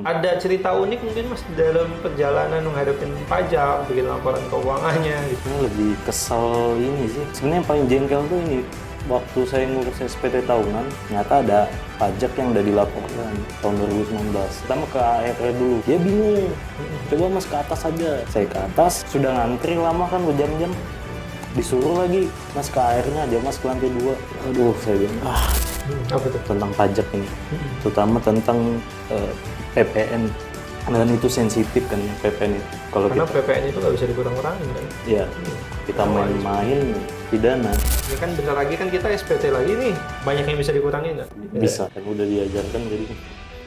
Ada cerita unik mungkin Mas dalam perjalanan menghadapin pajak, bikin laporan keuangannya gitu. Ini lebih kesel ini sih. Sebenarnya yang paling jengkel tuh ini. Waktu saya ngurus SPT tahunan, ternyata ada pajak yang udah dilaporkan tahun 2019. Pertama ke ART dulu. Dia bingung. Coba Mas ke atas aja. Saya ke atas, sudah ngantri lama kan berjam-jam. Disuruh lagi, Mas ke AR-nya aja, Mas ke lantai 2. Aduh, saya bilang, Apa tuh? tentang pajak ini. Terutama tentang PPN. Dan itu sensitif kan ya, PPN itu. Kalau Karena kita, PPN itu nggak bisa dikurang-kurangin kan. ya, kita main-main, pidana. Ini kan bentar lagi kan kita SPT lagi nih, banyak yang bisa dikurangin nggak? Bisa, kan udah diajarkan, jadi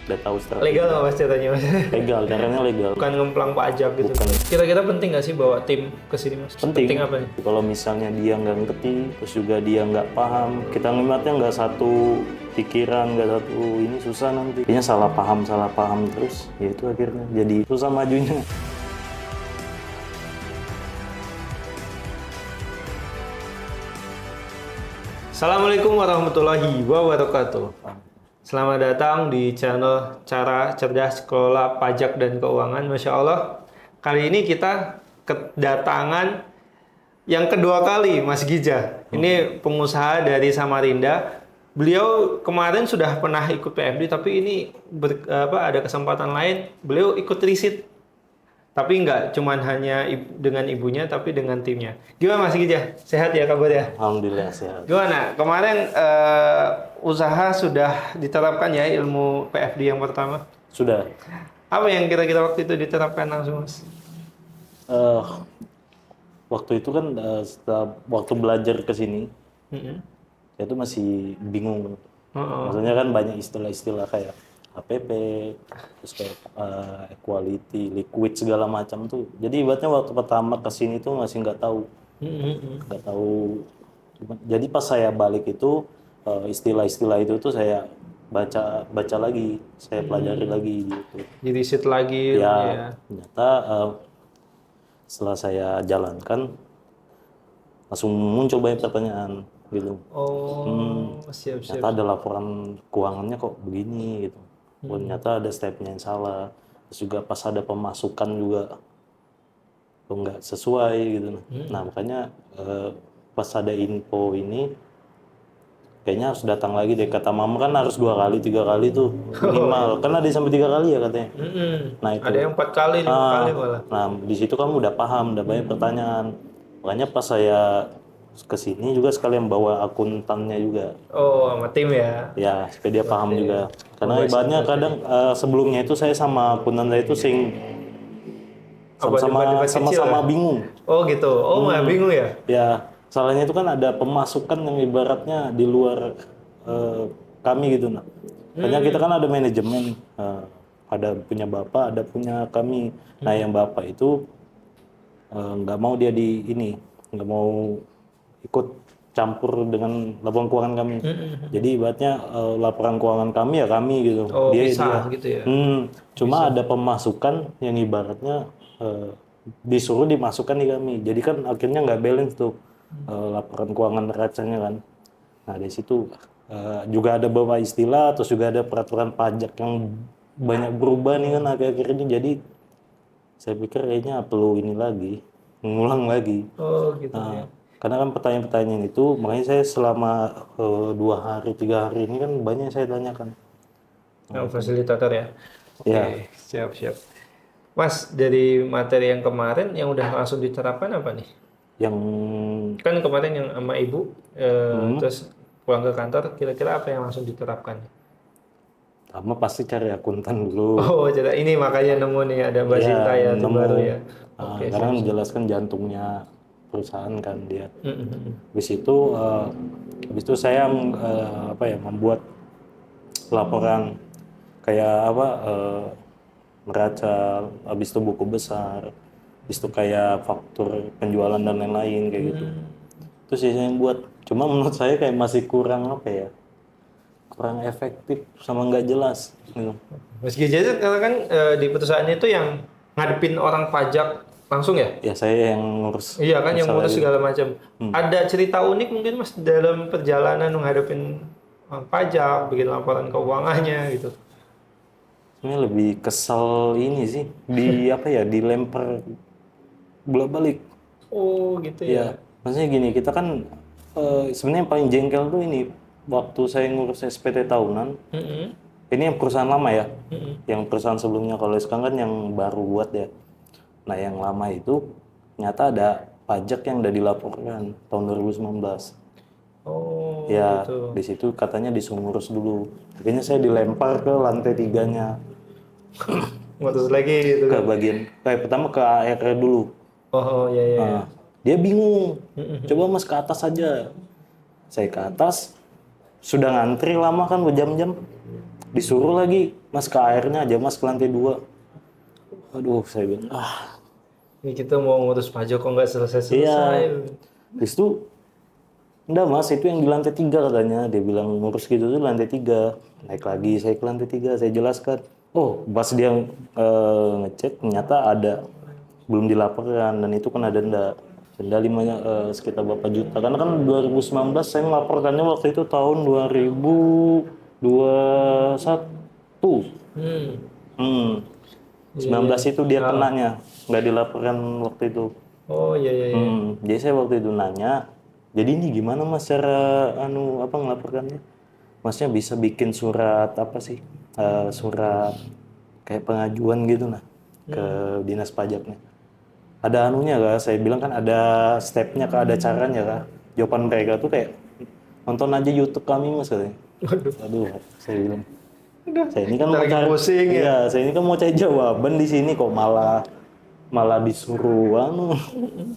udah tahu strategi. Legal nggak Mas ceritanya Mas? Legal, caranya legal. Bukan ngemplang pajak gitu. Bukan. Kira-kira penting nggak sih bawa tim ke sini Mas? Penting. Apa nih? Kalau misalnya dia nggak ngerti, terus juga dia nggak paham, kita ngeliatnya nggak satu pikiran, nggak satu ini, susah nanti. Kayaknya salah paham terus, ya itu akhirnya jadi susah majunya. Assalamualaikum warahmatullahi wabarakatuh. Selamat datang di channel Cara Cerdas Kelola Pajak dan Keuangan. Masya Allah, kali ini kita kedatangan yang kedua kali Mas Gija. Ini pengusaha dari Samarinda. Beliau kemarin sudah pernah ikut PFD, tapi ini ada kesempatan lain. Beliau ikut riset. Tapi nggak cuman hanya dengan ibunya, tapi dengan timnya. Gimana Mas Gija? Sehat ya kabarnya? Alhamdulillah sehat. Gimana? Kemarin usaha sudah diterapkan ya ilmu PFD yang pertama? Sudah. Apa yang kira-kira waktu itu diterapkan langsung Mas? Waktu itu kan setelah waktu belajar ke sini, Mm-mm. saya tuh masih bingung. Oh. Maksudnya kan banyak istilah-istilah kayak HPP, terus kayak equality, liquid segala macam tuh. Jadi ibaratnya waktu pertama ke sini tuh masih nggak tahu. Nggak tahu. Jadi pas saya balik itu istilah-istilah itu tuh saya baca lagi, saya pelajari lagi gitu. Di riset lagi Ya, ternyata setelah saya jalankan langsung muncul banyak pertanyaan gitu. Oh, siap. Ternyata ada laporan keuangannya kok begini gitu. Ternyata ada stepnya yang salah. Terus juga pas ada pemasukan juga kok nggak sesuai gitu. Nah makanya pas ada info ini kayaknya harus datang lagi deh. Kata mama kan harus 2 kali, 3 kali tuh minimal. Kan ada sampai 3 kali ya katanya. Nah itu. Ada yang 4 kali, 5 kali malah. Nah di situ kamu udah paham, udah banyak pertanyaan. Makanya pas saya kesini juga sekalian bawa akuntannya juga. Oh, sama tim ya. Ya, supaya dia paham juga. Karena ibaratnya kadang sebelumnya itu saya sama akuntan saya itu sama-sama bingung. Oh gitu. Oh, malah bingung ya? Ya, salahnya itu kan ada pemasukan yang ibaratnya di luar kami gitu. Nah, makanya kita kan ada manajemen, ada punya bapak, ada punya kami. Nah, yang bapak itu nggak mau dia nggak mau ikut campur dengan laporan keuangan kami. Jadi ibaratnya laporan keuangan kami ya kami gitu. Oh, bisa gitu ya. Cuma ada pemasukan yang ibaratnya disuruh dimasukkan di kami. Jadi kan akhirnya nggak balance tuh laporan keuangan neracanya kan. Nah dari situ juga ada beberapa istilah, terus juga ada peraturan pajak yang banyak berubah nih kan akhir-akhir ini. Jadi saya pikir kayaknya perlu ngulang lagi. Oh gitu ya. Karena kan pertanyaan-pertanyaan itu, makanya saya selama 2 hari, 3 hari ini kan banyak yang saya tanyakan. Fasilitator ya. Oke, Ya. siap. Mas, dari materi yang kemarin yang udah langsung diterapkan apa nih? Yang Kan kemarin yang sama ibu, terus pulang ke kantor, kira-kira apa yang langsung diterapkan? pertama pasti cari akuntan dulu. Oh, jadi ini makanya nemu nih ada Mbak Sinta ya, itu nemu. baru ya. Oke, Karena kan menjelaskan jantungnya perusahaan kan dia. Habis itu saya membuat laporan kayak neraca, habis itu buku besar, habis itu kayak faktur penjualan dan lain-lain kayak gitu. Itu sih yang buat. Cuma menurut saya kayak masih kurang kurang efektif sama nggak jelas gitu. Mas Gija itu karena kan di perusahaan itu yang ngadepin orang pajak langsung ya? Ya saya yang ngurus. Iya kan, yang ngurus itu. segala macam. Ada cerita unik mungkin Mas dalam perjalanan menghadapin orang pajak, bikin laporan keuangannya gitu. Ini lebih kesel ini sih, di apa ya, dilempar bolak-balik. Oh gitu Ya, ya. maksudnya gini, kita kan sebenarnya yang paling jengkel tuh ini waktu saya ngurus SPT tahunan. Mm-mm. Ini yang perusahaan lama ya, Mm-mm. yang perusahaan sebelumnya. Kalau sekarang kan yang baru buat ya. Nah, yang lama itu ternyata ada pajak yang udah dilaporkan tahun 2019. Oh Ya, gitu. di situ katanya disuruh ngurus dulu. Akhirnya saya dilempar ke lantai 3-nya, Ngotos lagi gitu ke kan. bagian kayak pertama ke AR dulu. Oh, oh ya ya ya. Nah, dia bingung. Coba Mas ke atas aja. Saya ke atas, sudah ngantri lama kan berjam-jam. Disuruh lagi, Mas ke airnya aja, Mas ke lantai 2. Aduh, saya bilang, Ini kita mau ngurus pajak kok nggak selesai-selesai. iya. Habis itu, enggak Mas, itu yang di lantai 3 katanya. Dia bilang ngurus gitu tuh lantai 3. Naik lagi, saya ke lantai 3, saya jelaskan. Oh, pas dia ngecek, ternyata ada, belum dilaporkan, dan itu kena denda. Denda sekitar berapa juta. Karena kan 2019 saya melaporkannya waktu itu tahun 2021. Hmm. Hmm. Iya iya. 19 itu dia Ah. kenanya, nggak dilaporkan waktu itu. Oh iya iya iya. Jadi saya waktu itu nanya, jadi ini gimana Mas cara apa ngelaporkannya? Masnya bisa bikin surat apa sih? Surat kayak pengajuan gitu nah ke dinas pajaknya. Ada anunya kak? Saya bilang kan ada stepnya kak, ada caranya kak. Jawaban mereka tuh kayak nonton aja YouTube kami Mas katanya. Waduh. Aduh, saya bilang Udah. saya ini kan Kita mau lagi cari, pusing ya. iya, saya ini kan mau cari jawaban di sini kok malah malah disuruh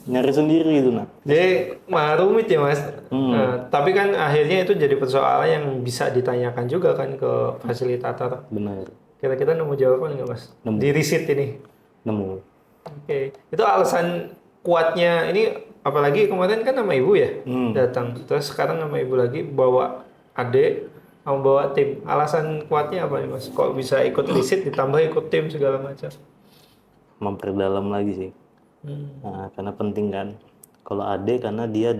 nyari sendiri gitu nah. Jadi mah rumit ya mas. Hmm, Nah, tapi kan akhirnya itu jadi persoalan yang bisa ditanyakan juga kan ke fasilitator. bener, Kira-kira nemu jawaban nggak mas? nemu, Di riset ini. nemu. Oke. Itu alasan kuatnya ini apalagi kemarin kan nama ibu ya Hmm, datang. Terus sekarang nama ibu lagi bawa adik mau bawa tim. Alasan kuatnya apa nih mas? Kok bisa ikut riset ditambah ikut tim segala macam? memperdalam lagi sih. Hmm. Nah, karena penting kan. Kalau Ade karena dia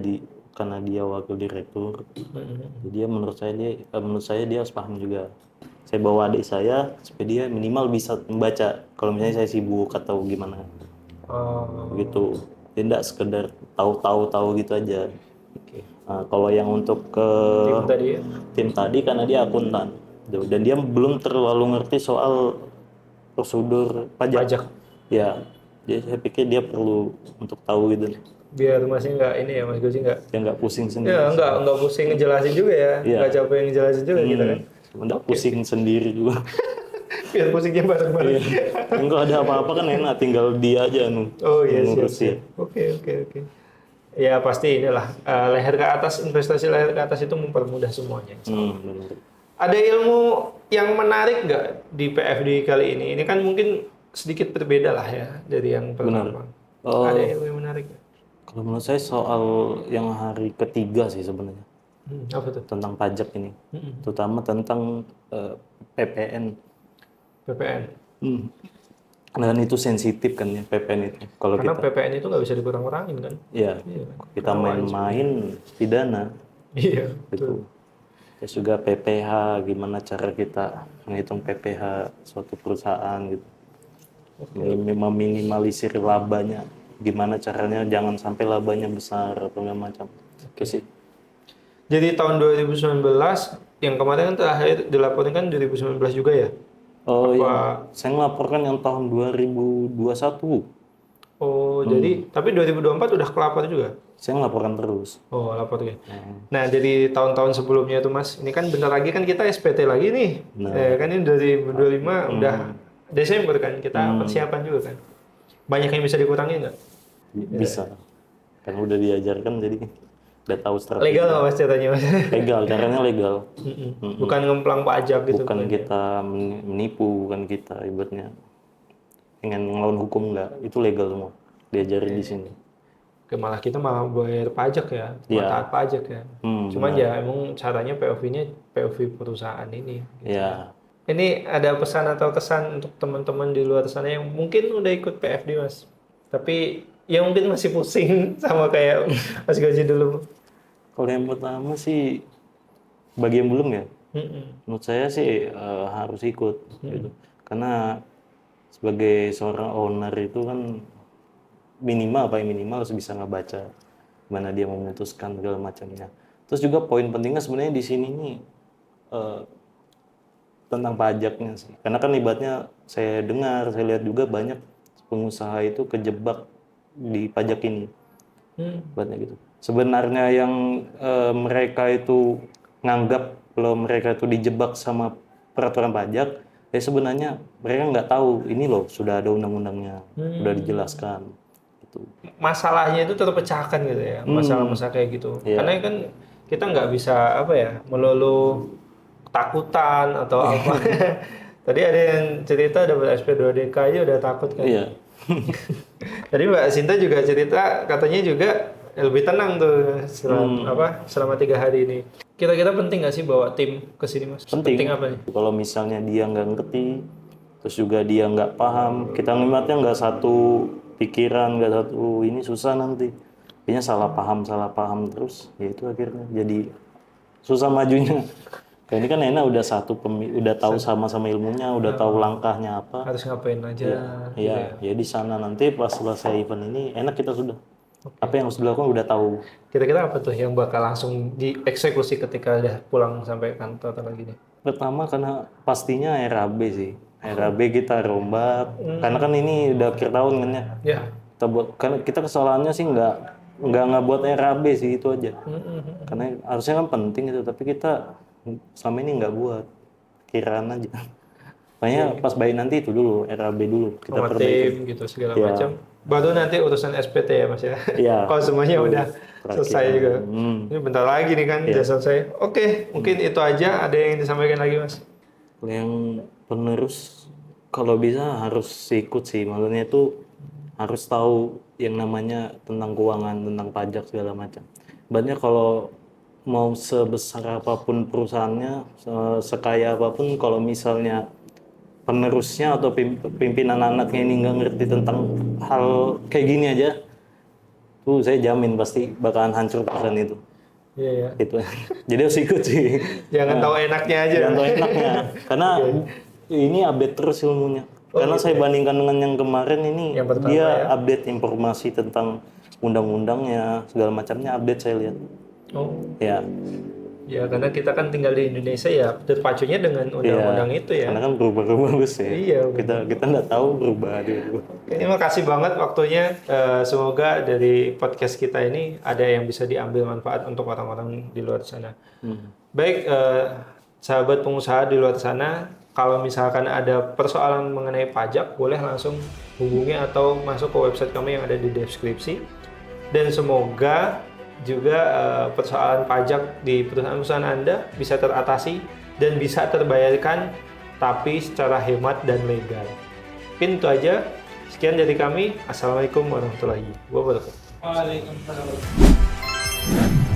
wakil direktur, jadi dia menurut saya dia harus paham juga. Saya bawa adik saya supaya dia minimal bisa membaca. Kalau misalnya saya sibuk atau gimana, Oh, gitu. Dia tidak sekedar tahu gitu aja. oke. Nah, kalau yang untuk ke Tim tadi ya? tim tadi karena dia akuntan, tuh, dan dia belum terlalu ngerti soal prosedur pajak. Pajak. Ya, jadi saya pikir dia perlu untuk tahu gitu. Biar masih nggak ini ya Mas Gosi nggak. Dia nggak pusing sendiri. Ya nggak pusing ngejelasin juga ya. Iya. Nggak capek ngejelasin juga kita kan. Nggak pusing sendiri juga. Biar pusingnya bareng-bareng. Iya. Enggak ada apa-apa kan enak, tinggal dia aja Oh iya yang siap ngurusin. siap. Oke oke oke. Ya pasti inilah leher ke atas investasi leher ke atas itu mempermudah semuanya. Benar. Ada ilmu yang menarik nggak di PFD kali ini? Ini kan mungkin sedikit berbeda lah ya dari yang pertama. Ada ilmu yang menarik nggak? Kalau menurut saya soal yang hari ketiga sih sebenarnya Apa tuh? tentang pajak ini, terutama tentang PPN. PPN. Hmm. Dan itu sensitif kan ya PPN itu. Kalau Karena kita, PPN itu nggak bisa dikurang-kurangin kan? ya Iya. kita main-main pidana Iya. gitu. Terus juga PPH, gimana cara kita menghitung PPH suatu perusahaan gitu. Meminimalisir labanya, gimana caranya jangan sampai labanya besar atau segala macam. Oke sih. Jadi tahun 2019 yang kemarin kan terakhir dilaporkan kan 2019 juga ya? Oh Apa? yang saya melaporkan yang tahun 2021. Oh, jadi tapi 2024 udah kelapor juga? Saya ngelaporkan terus. Oh, lapor ya. Nah, jadi tahun-tahun sebelumnya tuh Mas, ini kan bentar lagi kan kita SPT lagi nih. Nah, Kan ini 2025 udah Desember kan, kita persiapan juga kan. Banyak yang bisa dikurangi nggak? bisa. Karena udah diajarkan jadi udah tahu strategi. Legal nggak Mas caranya Mas? Legal, caranya legal. Bukan ngemplang pajak gitu. Bukan kita menipu, bukan kita ibaratnya ingin ngelawan hukum enggak. Itu legal semua. Diajarin di sini. Oke, malah kita malah bayar pajak ya, Iya. taat pajak ya. Cuman ya emang caranya POV-nya POV perusahaan ini. Ya, Ini ada pesan atau kesan untuk teman-teman di luar sana yang mungkin udah ikut PFD Mas, tapi yang mungkin masih pusing sama kayak Mas Gaji dulu. kalau yang pertama sih bagi yang belum ya, Mm-mm. menurut saya sih harus ikut gitu. Karena sebagai seorang owner itu kan minimal harus bisa ngebaca mana dia memutuskan segala macamnya. Terus juga poin pentingnya sebenarnya di sini nih tentang pajaknya sih. Karena kan ibaratnya saya lihat juga banyak pengusaha itu kejebak di pajak ini. Ibaratnya gitu. Sebenarnya yang mereka itu nganggap kalau mereka itu dijebak sama peraturan pajak, sebenarnya mereka nggak tahu ini loh sudah ada undang-undangnya, sudah dijelaskan. Gitu. Masalahnya itu terpecahkan gitu ya, masalah-masalah kayak gitu. Iya. Karena kan kita nggak bisa melulu ketakutan atau apa. Tadi ada yang cerita dapat SP2DK aja udah takut kan. Iya. Tadi Mbak Sinta juga cerita katanya juga lebih tenang tuh selama 3 hari ini. Kira-kira penting nggak sih bawa tim ke sini Mas? Penting apa nih? Kalau misalnya dia nggak ngerti, terus juga dia nggak paham, kita ngeliatnya nggak satu pikiran, nggak satu ini susah nanti. Kayaknya salah paham terus, ya itu akhirnya jadi susah majunya. Kayak ini kan enak udah tahu sama-sama ilmunya, udah tahu langkahnya apa. Harus ngapain aja. Iya, ya di sana nanti pas selesai event ini enak kita sudah. Apa yang harus dilakukan udah tahu. Kira-kira apa tuh yang bakal langsung dieksekusi ketika udah pulang sampai kantor atau gini? Pertama karena pastinya RAB sih. RAB kita rombak. Karena kan ini udah akhir tahun kan ya. Ya. Karena kita kesalahannya sih nggak buat RAB sih itu aja. Karena harusnya kan penting itu, tapi kita selama ini nggak buat, kiraan aja. Makanya pas bayi nanti itu dulu RAB dulu kita perbaiki gitu segala macam. Baru nanti urusan SPT ya Mas ya. Iya. Kalau semuanya udah selesai juga. Ini bentar lagi nih kan udah selesai. Oke, mungkin itu aja. Ada yang disampaikan lagi Mas? Yang penerus kalau bisa harus ikut sih. Maksudnya itu harus tahu yang namanya tentang keuangan, tentang pajak segala macam. Banyak kalau mau sebesar apapun perusahaannya, sekaya apapun, kalau misalnya penerusnya atau pimpinan anaknya ini nggak ngerti tentang hal kayak gini aja, tuh saya jamin pasti bakalan hancur perusahaan itu. Iya. Gitu. Jadi harus ikut sih. Jangan tahu enaknya aja. Jangan tahu enaknya, karena ini update terus ilmunya. Karena saya bandingkan dengan yang kemarin ini, dia update informasi tentang undang-undangnya segala macamnya update saya lihat. Ya. Ya karena kita kan tinggal di Indonesia ya terpacunya dengan undang-undang itu ya. Karena kan berubah terus ya. Iya. Kita nggak tahu berubah. Terima kasih banget waktunya. Semoga dari podcast kita ini ada yang bisa diambil manfaat untuk orang-orang di luar sana. Baik, sahabat pengusaha di luar sana, kalau misalkan ada persoalan mengenai pajak, boleh langsung hubungi atau masuk ke website kami yang ada di deskripsi. Dan semoga juga persoalan pajak di perusahaan Anda bisa teratasi dan bisa terbayarkan tapi secara hemat dan legal. Mungkin itu aja. Sekian dari kami. Assalamualaikum warahmatullahi wabarakatuh. Waalaikumsalam.